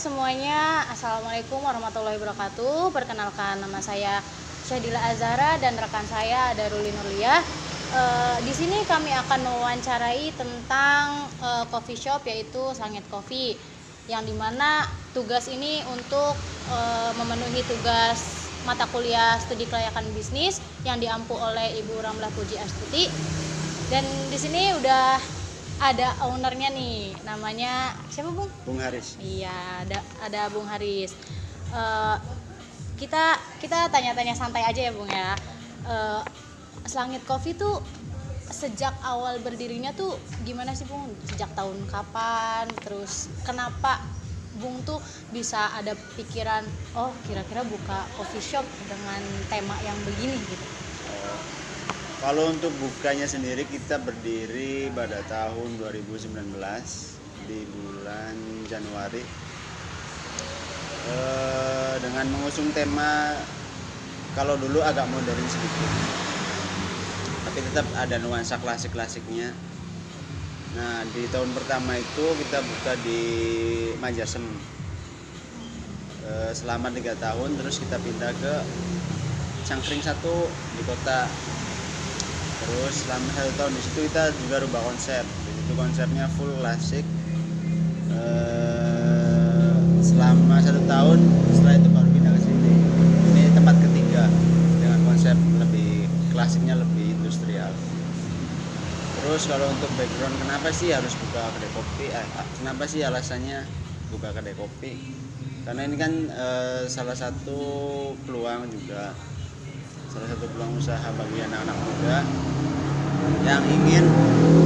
semuanya, Assalamualaikum warahmatullahi wabarakatuh. Perkenalkan, nama saya Syadila Azhara dan rekan saya ada Ruli Nurliah. Di sini kami akan mewawancarai tentang coffee shop, yaitu Sangit Coffee, yang dimana tugas ini untuk memenuhi tugas mata kuliah studi kelayakan bisnis yang diampu oleh Ibu Ramlah Puji Astuti. Dan di sini udah ada ownernya nih, namanya siapa, Bung? Bung Haris. Iya, ada Bung Haris. Kita tanya-tanya santai aja ya, Bung ya. Sangit Coffee tuh sejak awal berdirinya tuh gimana sih, Bung? Sejak tahun kapan? Terus kenapa Bung tuh bisa ada pikiran, oh kira-kira buka coffee shop dengan tema yang begini gitu? Kalau untuk bukanya sendiri kita berdiri pada tahun 2019 di bulan Januari dengan mengusung tema, kalau dulu agak modern sedikit tapi tetap ada nuansa klasik-klasiknya. Nah, di tahun pertama itu kita buka di Majasem selama 3 tahun, terus kita pindah ke Cangkring 1 di kota. Terus selama 1 tahun di situ kita juga rubah konsep. Di situ konsepnya full klasik. Selama 1 tahun, setelah itu baru pindah ke sini. Ini tempat ketiga dengan konsep lebih klasiknya, lebih industrial. Terus kalau untuk background kenapa sih harus buka kedai kopi? Kenapa sih alasannya buka kedai kopi? Karena ini kan salah satu peluang juga, salah satu peluang usaha bagi anak-anak muda yang ingin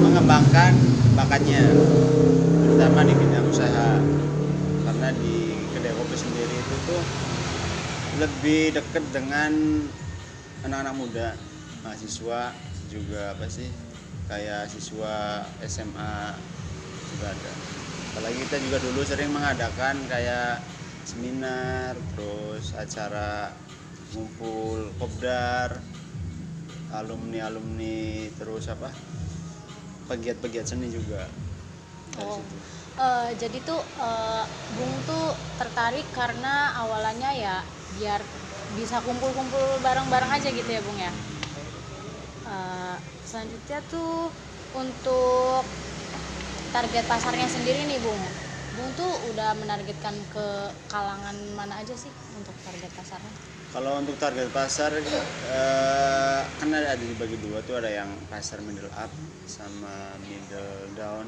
mengembangkan bakatnya, terutama di bidang usaha. Karena di kedai kopi sendiri itu tuh lebih dekat dengan anak-anak muda, mahasiswa juga, kayak siswa SMA juga ada. Apalagi kita juga dulu sering mengadakan kayak seminar, terus acara ngumpul kopdar, alumni, terus pegiat-pegiat seni juga dari situ. Jadi tuh Bung tuh tertarik karena awalannya ya biar bisa kumpul-kumpul bareng-bareng aja gitu ya, Bung ya. Selanjutnya tuh untuk target pasarnya sendiri nih, Bung tuh udah menargetkan ke kalangan mana aja sih untuk target pasarnya? Kalau untuk target pasar kan ada dibagi dua tuh, ada yang pasar middle up sama middle down,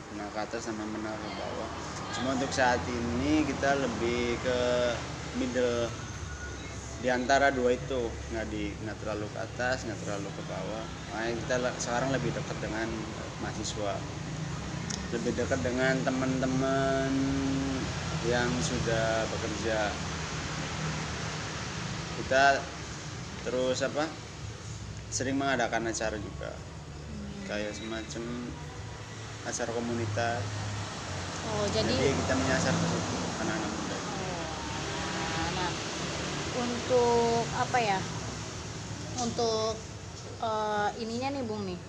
menengah ke atas sama menengah ke bawah. Cuma untuk saat ini kita lebih ke middle, di antara dua itu, nggak terlalu ke atas, nggak terlalu ke bawah. Makanya kita sekarang lebih dekat dengan mahasiswa, lebih dekat dengan teman-teman yang sudah bekerja. Kita terus sering mengadakan acara juga, kayak semacam acara komunitas. Jadi kita menyasar ke situ anak-anak muda. Nah, untuk untuk ininya nih, Bung nih.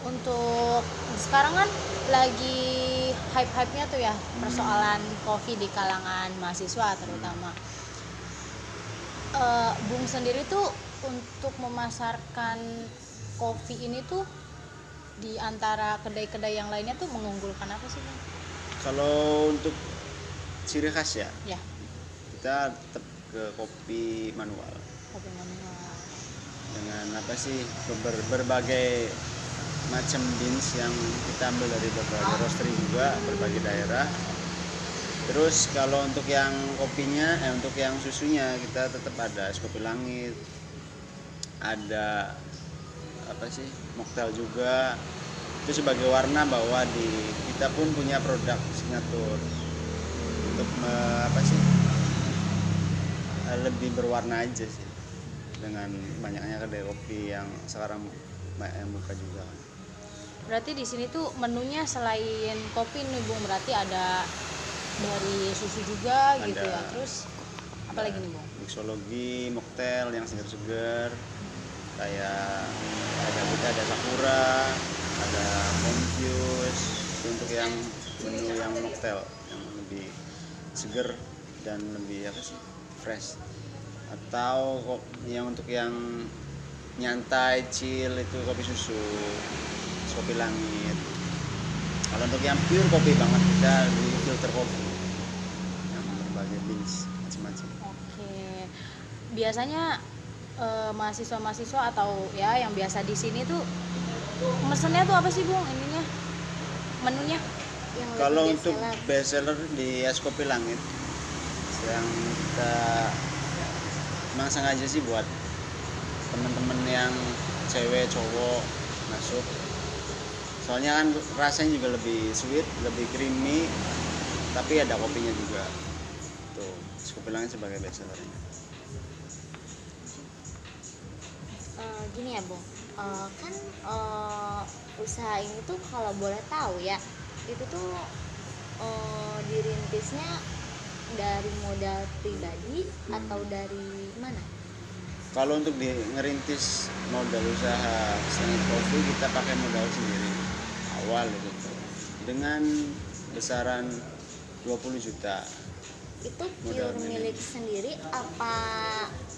Untuk sekarang kan lagi hype-hypenya tuh ya persoalan kopi di kalangan mahasiswa terutama. Bung sendiri tuh untuk memasarkan kopi ini tuh di antara kedai-kedai yang lainnya tuh mengunggulkan apa sih, Bung? Kalau untuk ciri khas ya, kita tetap ke kopi manual. Kopi manual Dengan berbagai macam beans yang kita ambil dari berbagai roastery juga, berbagai daerah. Terus kalau untuk yang kopinya, untuk yang susunya kita tetap ada es kopi langit, ada mocktail juga. Itu sebagai warna bahwa kita pun punya produk signature untuk lebih berwarna aja sih, dengan banyaknya kedai kopi yang sekarang yang buka juga. Berarti di sini tuh menunya selain kopi nih, Bung, berarti ada dari susu juga gitu ya. Terus apa lagi nih, Bung? Mixologi, mocktail yang segar-segar, kayak ada sakura, ada Confuse, Itu untuk yang menu yang mocktail yang lebih seger dan lebih apa sih, fresh. Atau yang untuk yang nyantai chill itu kopi susu, kopi langit. Kalau untuk yang pure kopi banget kita di filter kopi yang berbagai beans macam-macam. Oke. Biasanya mahasiswa-mahasiswa atau ya yang biasa di sini tuh mesennya tuh apa sih Bung ininya? Menunya? Yang Kalau lebih untuk bestseller. best seller di es kopi langit yang kita emang sengaja sih buat teman-teman yang cewek cowok masuk, soalnya kan rasanya juga lebih sweet, lebih creamy, tapi ada kopinya juga. Tuh es kopi langit sebagai best sellernya. Gini ya Bung, kan usaha ini tuh kalau boleh tahu ya, itu tuh dirintisnya dari modal pribadi atau dari mana? Kalau untuk ngerintis modal usaha Slangit Coffee kita pakai modal sendiri awal gitu dengan besaran 20 juta. Itu Modal pure milik sendiri apa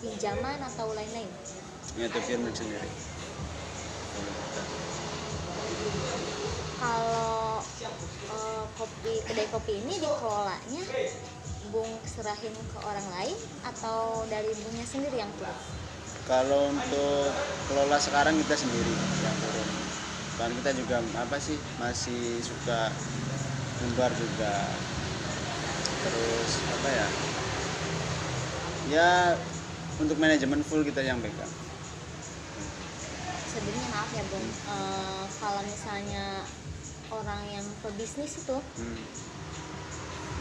pinjaman atau lain-lain? Ya, itu pure milik sendiri. Kalau kedai kopi ini dikelolanya Bung serahin ke orang lain atau dari Bungnya sendiri yang turun? Kalau untuk kelola sekarang kita sendiri yang turun. Kan kita juga apa sih masih suka umbar juga. Terus apa ya? Ya untuk manajemen full kita yang pegang. Sebenarnya maaf ya Bung, kalau misalnya orang yang pebisnis itu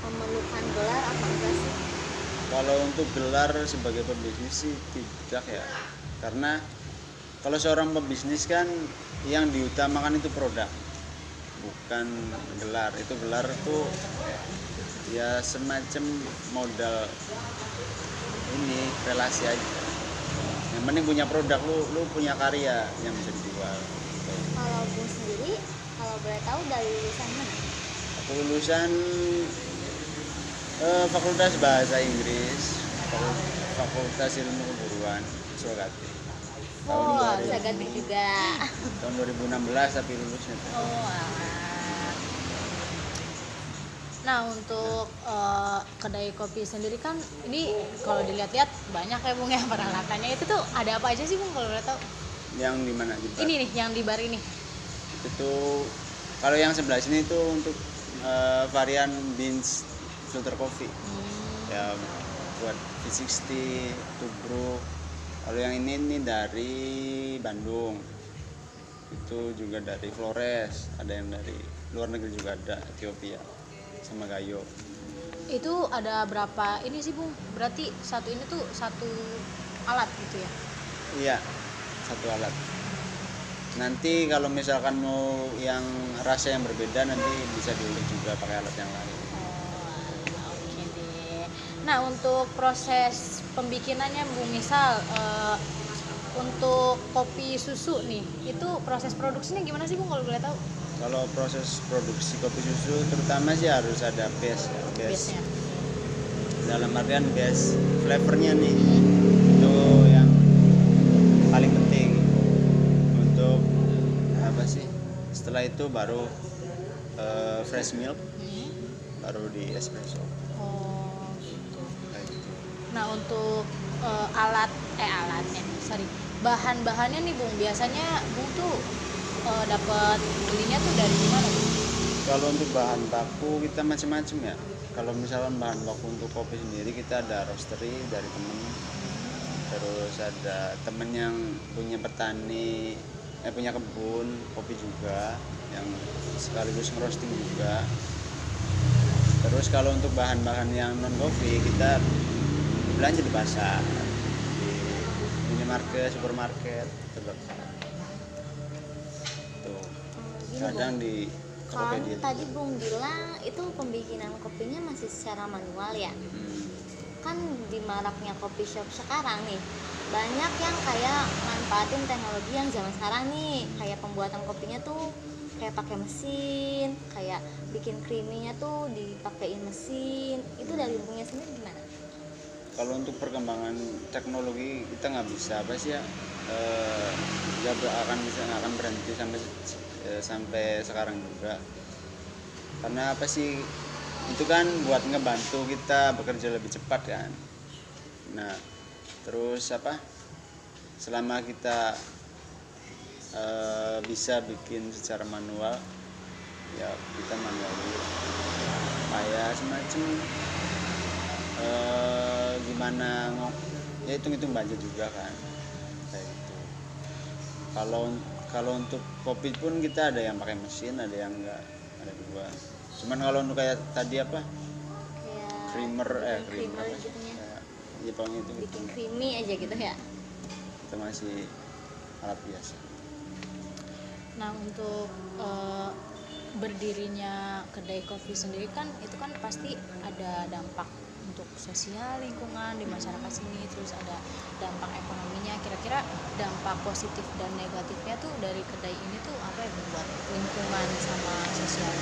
memerlukan gelar apa enggak sih? Kalau untuk gelar sebagai pebisnis sih tidak ya, karena kalau seorang pebisnis kan yang diutamakan itu produk, bukan gelar. Itu gelar tuh ya semacam modal ini relasi aja. Yang penting punya produk, lu punya karya yang bisa dijual. Kalau Bung sendiri, kalau boleh tahu dari lulusan mana? Aku lulusan Fakultas Bahasa Inggris, Fakultas Ilmu Keguruan, Surakarta. Oh, bisa ganti juga. Tahun 2016 tapi lulusnya. Oh, alah. Nah, untuk kedai kopi sendiri kan ini kalau dilihat-lihat banyak ya Bung ya peralatannya. Itu tuh ada apa aja sih Bung kalau boleh tahu? Yang di mana di bar? Ini nih yang di bar ini. Itu kalau yang sebelah sini itu untuk varian beans filter coffee. Ya buat V60, Tubruk. Kalau yang ini dari Bandung. Itu juga dari Flores, ada yang dari luar negeri juga ada, Ethiopia sama Gayo. Itu ada berapa ini sih Bung? Berarti satu ini tuh satu alat gitu ya? Iya, satu alat. Nanti kalau misalkan mau yang rasa yang berbeda nanti bisa diulik juga pakai alat yang lain. Oh, oke deh. Nah, untuk proses pembikinannya Bu, misal untuk kopi susu nih, itu proses produksinya gimana sih Bu kalau boleh tahu? Kalau proses produksi kopi susu terutama sih harus ada base ya, base. Base-nya. Dalam artian base flavornya nih itu yang paling penting untuk apa sih? Setelah itu baru fresh milk, baru di espresso. Oh, gitu. Kayak gitu. Nah, untuk bahan-bahannya nih Bung, biasanya Bung tuh dapat belinya tuh dari mana Bung? Kalau untuk bahan baku kita macam-macam ya. Kalau misalkan bahan baku untuk kopi sendiri kita ada roastery dari temen, terus ada temen yang punya petani, punya kebun kopi juga, yang sekaligus ngerosting juga. Terus kalau untuk bahan-bahan yang non kopi kita belanja di pasar, di minimarket, supermarket, tuh. Kadang di Kalau Tokopedia. tadi Bung bilang itu pembikinan kopinya masih secara manual ya. Kan di maraknya kopi shop sekarang nih, banyak yang kayak manfaatin teknologi yang zaman sekarang nih, kayak pembuatan kopinya tuh kayak pakai mesin, kayak bikin creaminya tuh dipakein mesin. Itu dari ibunya sendiri gimana? Kalau untuk perkembangan teknologi kita nggak bisa apa sih ya, nggak nggak akan berhenti sampai sekarang juga, karena apa sih, itu kan buat ngebantu kita bekerja lebih cepat kan. Nah terus apa, selama kita bisa bikin secara manual, ya kita manual dulu, kayak semacam gimana ya, hitung-hitung budget juga kan, kayak gitu. Kalau untuk kopi pun kita ada yang pakai mesin, ada yang enggak, ada dua. Cuman kalau untuk kayak tadi apa, Kayak creamer creamer apa sih? gitunya. Ya pokoknya itu Bikin creamy aja gitu ya. itu masih alat biasa. Nah untuk berdirinya kedai kopi sendiri kan itu kan pasti ada dampak untuk sosial lingkungan di masyarakat sini, terus ada dampak ekonominya. Kira-kira dampak positif dan negatifnya tuh dari kedai ini tuh apa ya buat lingkungan sama sosial?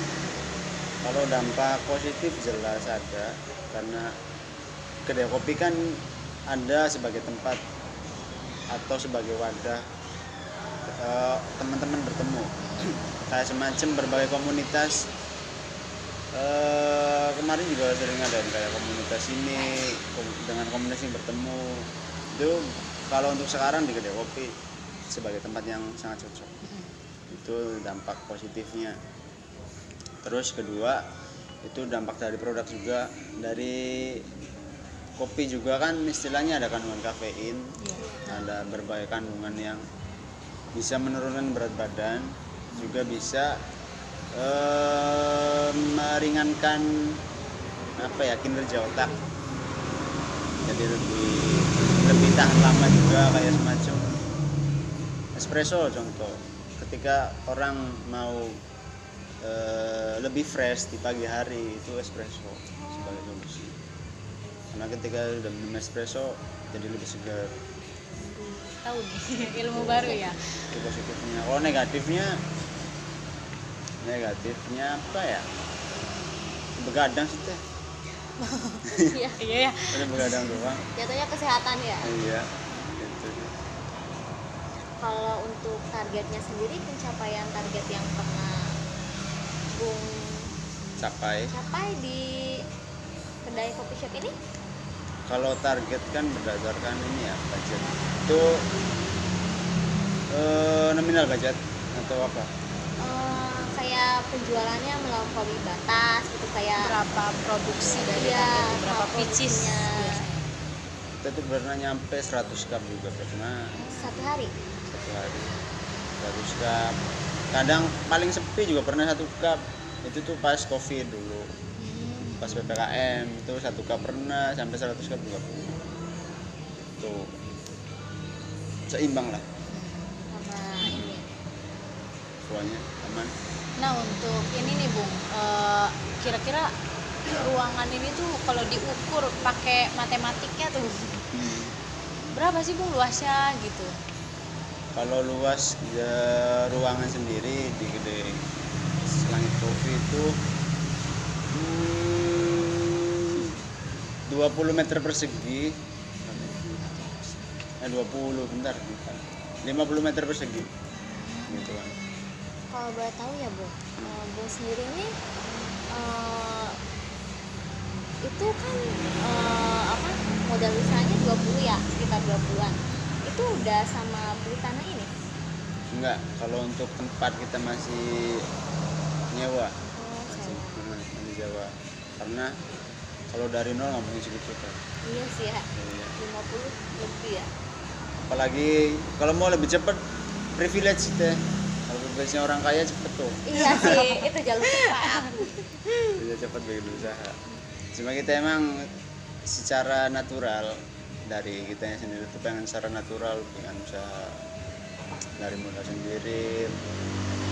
Kalau dampak positif jelas ada, karena kedai kopi kan ada sebagai tempat atau sebagai wadah teman-teman bertemu, kayak semacam berbagai komunitas. Kemarin juga sering ada kayak komunitas ini dengan komunitas yang bertemu. Itu kalau untuk sekarang di kedai kopi sebagai tempat yang sangat cocok. Itu dampak positifnya. Terus kedua itu dampak dari produk juga, dari kopi juga kan istilahnya ada kandungan kafein, ada berbagai kandungan yang bisa menurunkan berat badan, juga bisa meringankan apa ya, kinerja otak, jadi lebih tahan lama juga, kayak semacam espresso contoh. Ketika orang mau lebih fresh di pagi hari, itu espresso sebagai solusi, karena ketika udah minum espresso jadi lebih segar. Tahu nih ilmu baru ya. Itu positifnya. Kalau negatifnya apa ya, begadang sih teh. Iya. Iya ya. Udah begadang doang. Jatuhnya kesehatan ya. Iya gitu. Kalau untuk targetnya sendiri, pencapaian target yang pernah Bung Capai. di kedai kopi shop ini? Kalau target kan berdasarkan ini ya, budget itu nominal budget atau apa? Kayak penjualannya melampaui batas gitu, kayak Berapa produksi dari iya, tadi, berapa berapa pieces produksinya. Kita tuh pernah nyampe 100 cup juga pernah, Satu hari. satu hari 100 cup. Kadang paling sepi juga pernah 1 cup. Itu tuh pas COVID dulu. Pas PPKM itu 1 cup pernah, sampai 100 cup juga pernah. Itu seimbang lah Sama ini. semuanya, aman. Nah untuk ini nih Bung, kira-kira ruangan ini tuh kalau diukur pakai matematiknya tuh berapa sih Bung luasnya gitu? Kalau luas ruangan sendiri di kedai Langit Kopi itu 20 meter persegi, 50 bentar 50 meter persegi gitu kan. Kalau boleh tahu ya Bung, Bung sendiri ini itu kan apa, modal usahanya 20 ya, sekitar 20-an. Itu udah sama beli tanah ini? Enggak, kalau untuk tempat kita masih nyewa, masih sewa, karena kalau dari nol nggak mungkin segitu kan. Iya sih ya, Iya. 50 lebih ya. Apalagi kalau mau lebih cepat, privilege deh. Kalau privilege-nya orang kaya cepet tuh, Iya sih, itu jalur cepat. bisa cepat bikin usaha. Cuma kita emang secara natural, dari kitanya sendiri tuh pengen secara natural, pengen usaha dari modal sendiri,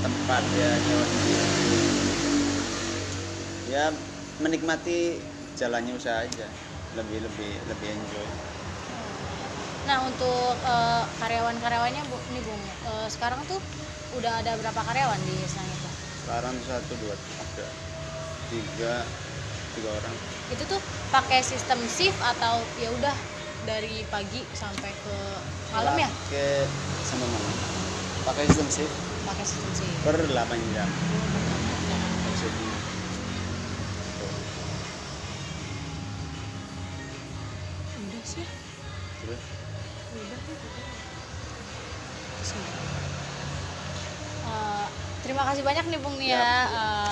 tempat ya nyewa sendiri, ya menikmati jalannya usaha aja, lebih enjoy. Nah untuk karyawan-karyawannya nih Bung, sekarang tuh udah ada berapa karyawan di Senang itu? Sekarang 3 orang. Itu tuh pakai sistem shift atau ya udah dari pagi sampai ke malam ya? Pakai sama malam. Pakai sistem shift Pakai sistem shift. per 8 jam. Nah, Maksudnya. Tuh. udah sih. Terus Udah. Terima kasih banyak nih Bung nih ya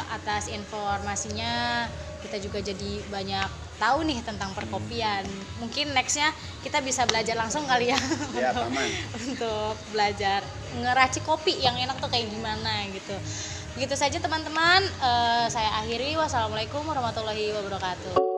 atas informasinya. Kita juga jadi banyak tahu nih tentang perkopian. Mungkin nextnya kita bisa belajar langsung kali ya, ya paman. untuk belajar ngeracik kopi yang enak tuh kayak gimana gitu. Begitu saja teman-teman. Saya akhiri. Wassalamualaikum warahmatullahi wabarakatuh.